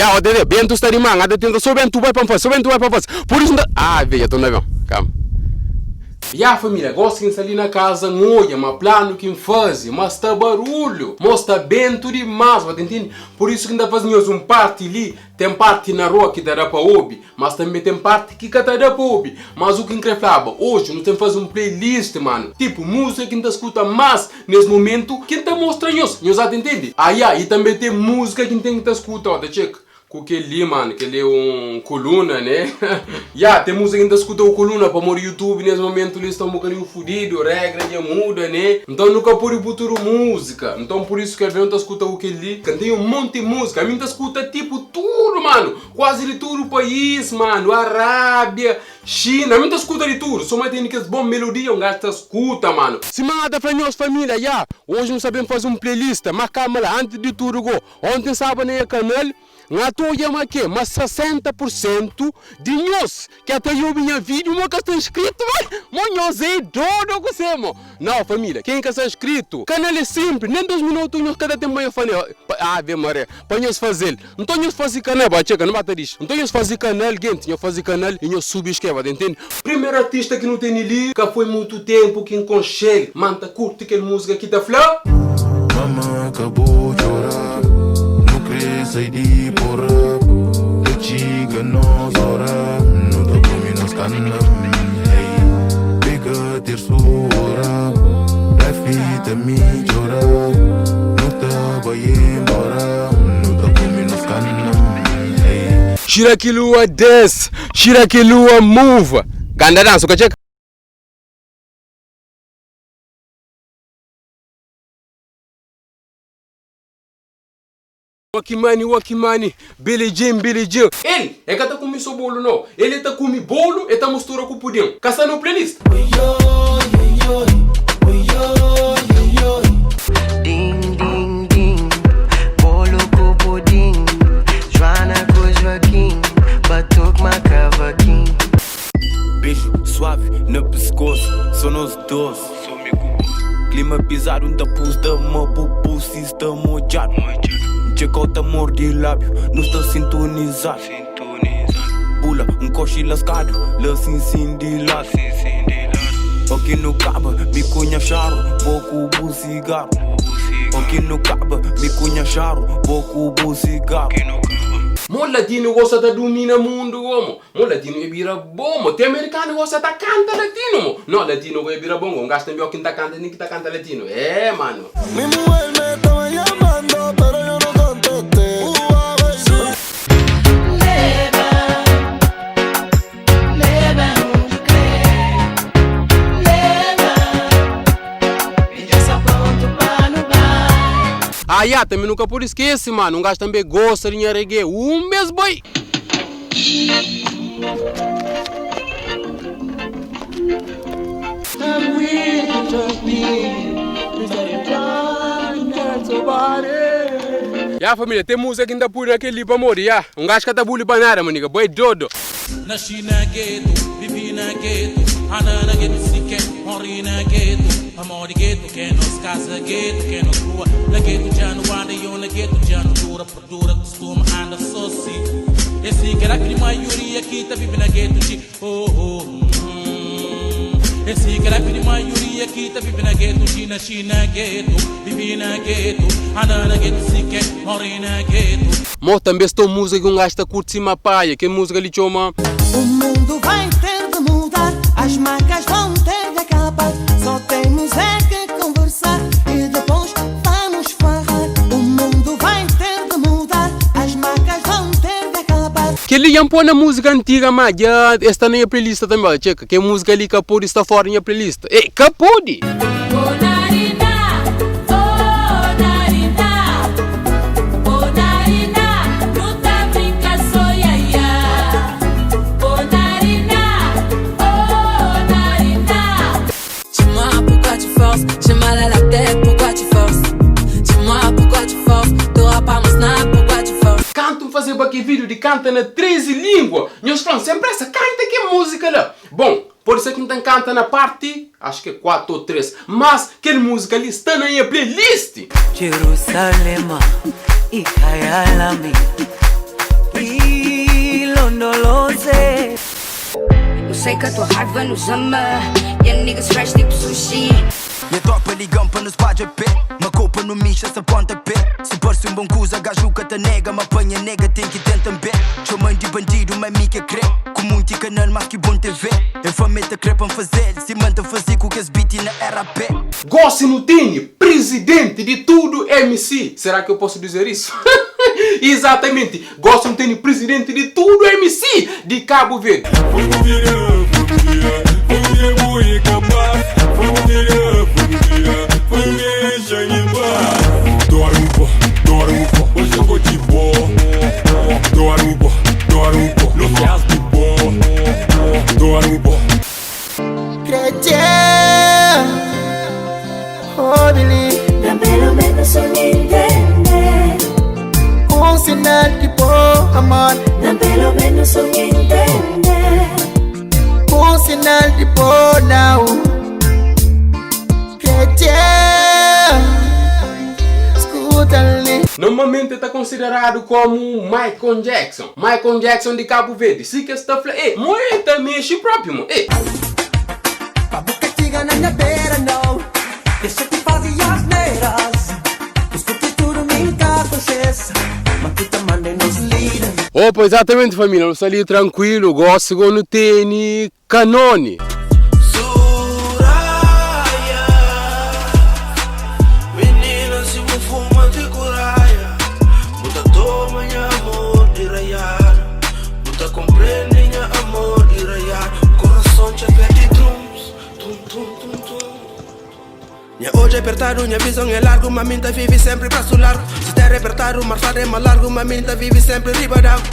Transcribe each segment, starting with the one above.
Já, o bento está de manga, tenta só bento vai para fazer, Por isso veja, tô não, calma. E a família gosta que ali na casa olha, mas plano que faz, mas está barulho, mostra bento demais, vai entender? Por isso que ainda fazemos um parte ali, tem parte na rua que dá para ouvir, mas também tem parte que dá para ouvir. Mas o que incrível, hoje nós temos que fazer um playlist, mano, tipo música que ainda escuta mais nesse momento, que ainda mostra nós entende? E também tem música que tem que escutar, ó, check. Que ali, mano, que ele é coluna, né? Tem música que ainda escuta o coluna para morrer YouTube nesse momento, eles estão um bocadinho fodidos, regra já muda, né? Então nunca pode futuro música. Então por isso que a gente escuta o que ali, que tem um monte de música, a gente escuta tipo tudo, mano, quase de todo o país, mano, Arábia, China, a gente escuta de tudo, só mais tem que bom melodia, um gajo escuta, mano. Se manda para nós família, hoje não sabemos fazer um playlist, mas calma lá, antes de tudo, ontem sábado no canal, nga to yama que, mas 60% de nós que até eu minha vídeo não está inscrito, mas é doido com você, mo. Não, família, quem que está inscrito? Canal é simples, nem 2 minutos nós cada tempo eu falei, Ave Maria, para nós fazer. Então nós fazer canal, não bata disso. Então nós fazer canal, gente, nós fazer canal e nós subscreva, entende? Primeiro artista que não tem ali, que foi muito tempo que enconchei, manta curte aquela música que tá flá. Mama acabou de chorar. Sai di porra, le chica nos ora, no te comi nos canna, hey, pega ter sura, la fita mi llora, no te voy embora, no te comi nos canna, hey. Shirakilua dance, Shirakilua move, ganda dança, que check. Wakimani, Billy Jean. Ele é que tá comendo bolo, não. Ele tá comendo bolo e tá misturando com pudim. Caça no playlist. Ding, ding, ding. Bolo com pudim. Joana com Joaquim. Batuque, macavaquim. Beijo suave no pescoço. Só nós dois. Clima pisado, um tapuz da uma pupu, se está mojado. Check out amor de lábio, não está sintonizado. Pula, coche lascado, lá sim de lado. Aqui no caba, me conhacharam, pouco o cigarro. Aqui no caba, me conhacharam, pouco o cigarro. Mo latino gosta da domina mundo, mo latino é bira bom, tem americano gosta da canta latino, mo. Não, latino é bira bom, gasta melhor que tá canta, nem que tá canta latino. Mano. Mi mujer me estaba llamando, pero yo no contesté. Também nunca por esquece, mano. Um gajo também gosta de reggae. Mesmo boy. Família, tem música que ainda por aquele pra morrer. Um gajo que tá bully banana, maniga. Boy dodo. Nasci na gueto, vivi na gueto, anda na gueto, se quer, morri na gueto. Amor de gueto, que nos casa gueto, que nos rua. Na gueto já não anda, eu na gueto já não dura, por dura costuma anda só assim. Esse que era que a maioria aqui tá vivendo na gueto de Esse que era que a maioria aqui tá vivendo na gueto de nasci na gueto, vivi na gueto, anda na gueto, se quer, morri na gueto. Mo também estou música que um gajo tá curte cima paia, que música ali chama. O mundo vai ter de mudar, as marcas vão ter de acabar. Só temos é que conversar e depois vamos farrar. O mundo vai ter de mudar, as marcas vão ter de acabar. Que ele ia pôr na música antiga, mas já está na minha playlist também, checa. Que música ali que pode estar fora na minha playlist. Que pode? Fazer aqui vídeo de canta na 13 línguas. Nós falamos sempre essa canta que é música lá. Bom, pode ser que não tem canta na parte, acho que é 4 ou 3, mas que música ali está na minha playlist. Jerusalém, Ikayalami, Dolose. Eu sei que a tua raiva nos ama. E a niggas fresh tipo sushi. Minha tropa ligam para nos bate pé. Uma culpa no micha se aponta pé. Se parece bom cusa, gajo que te nega. Me apanha nega, tem que tentar bem. Chamam de bandido, mas me que crê. Com muito canal, mais que bom TV. Eu fameta crepam fazer. Se manda fazer com que as beat na RAP. Gossi Nutini, presidente de tudo MC. Será que eu posso dizer isso? Exatamente. Gossi Nutini, presidente de tudo MC de Cabo Verde. Pelo menos son entender. Un sinal tipo amor. Pelo menos son entender. Un sinal tipo now. Normalmente está considerado como Michael Jackson. Michael Jackson de Cabo Verde. Se que está falando, moeda mexe próprio, mano. Pa boca tiga na minha beira, não. Deixa que fazia as neiras. Escuta tudo, me encanta, mas tu também nos lida. Opa, exatamente, família. Eu ali tranquilo, gosto no tênis, Canone. Hoje é apertado, minha visão é largo, uma minta vive sempre braço largo. Se der apertado, marçado é mais largo, uma minta vive sempre riba d'água.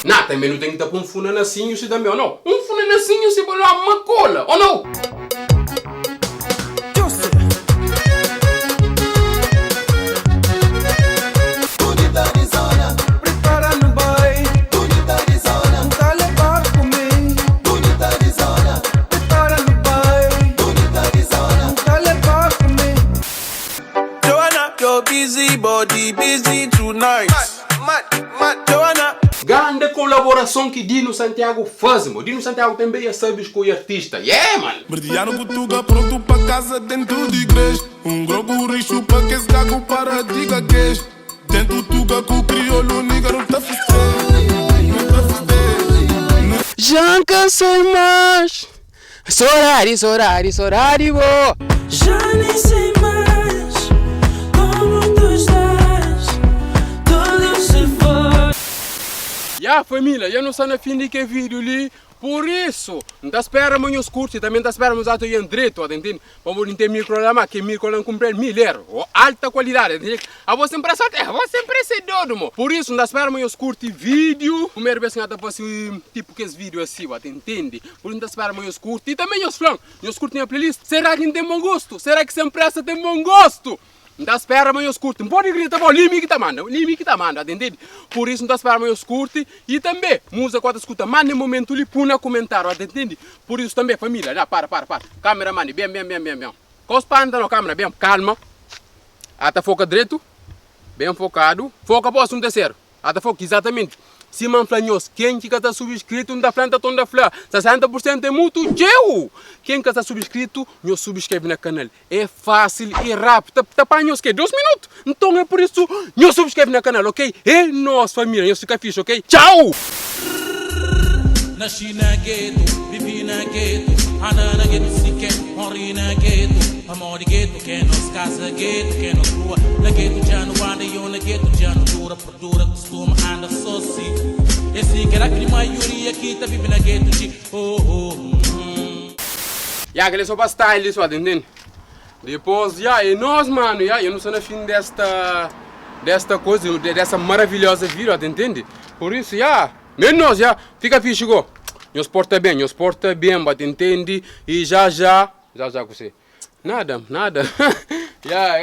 Não, também não tem que estar com um funanacinho se também, ou não? Um funanacinho se for uma cola, ou não? Busy body, busy tonight. Joanna. Grande colaboração que Dino Santiago faz, mano. Dino Santiago também é sabe escolher artista. Yeah, mano. Merdiano Butuga pronto para casa dentro de igreja. Grogo rixo para que esse gago para diga que dentro tuga com o crioulo, nigga não tá Já cansei mais. Sorari, sorari, sorari, bo. Já nem sei mais. Já família, eu não sei na fim de que vídeo ali, por isso, não espera muito os cursos, também não espera muito ato em direito, entende? Vamos não ter micro lá, que micro não cumpre 1000 euros, alta qualidade, entende? A você sempre é doido, mo. Por isso, não espera muito os cursos vídeo, primeira vez que eu faço tipo que esse vídeo assim, entende? Por isso não espera muito os cursos e também os flan, os cursos na playlist, será que não tem bom gosto? Será que sempre essa tem bom gosto? Não espera mais os curtos, não pode gritar, limite que tá manda, entende? Por isso não espera mais os curtos e também, música quando escuta, mas no momento ali, puna comentário, entende? Por isso também, família, já, para, câmera, mano, bem, cospanda na câmera, bem, calma, até foca direito, bem focado, foca para um terceiro, até foca exatamente. Se man flanhos, quem que está subscrito da planta tonda flá, 60% é muito teu. Quem que está subscrito, não subscreve no canal. É fácil e rápido. Tapanhos que 2 minutos. Então é por isso, não subscreve no canal, ok? É nossa família, não fica fixe, ok? Tchau! Nasci na gueto, vivi na gueto, anda na gueto sequer, morri na gueto, amor de gueto, que nos casa gueto, que nos rua, na gueto já não anda, eu na gueto já não dura, por dura, costuma anda só sim. Esse que era a maioria aqui tá vive na gueto de Já, aquele só para style, só, entende? Depois, já, é nós, mano, já, eu não sou no fim desta coisa, dessa maravilhosa vida, entende? Por isso, já. Mesmo nós, já, fica fixe, go. Nos porta bem, mas entende? E já, com você. Nada. Já,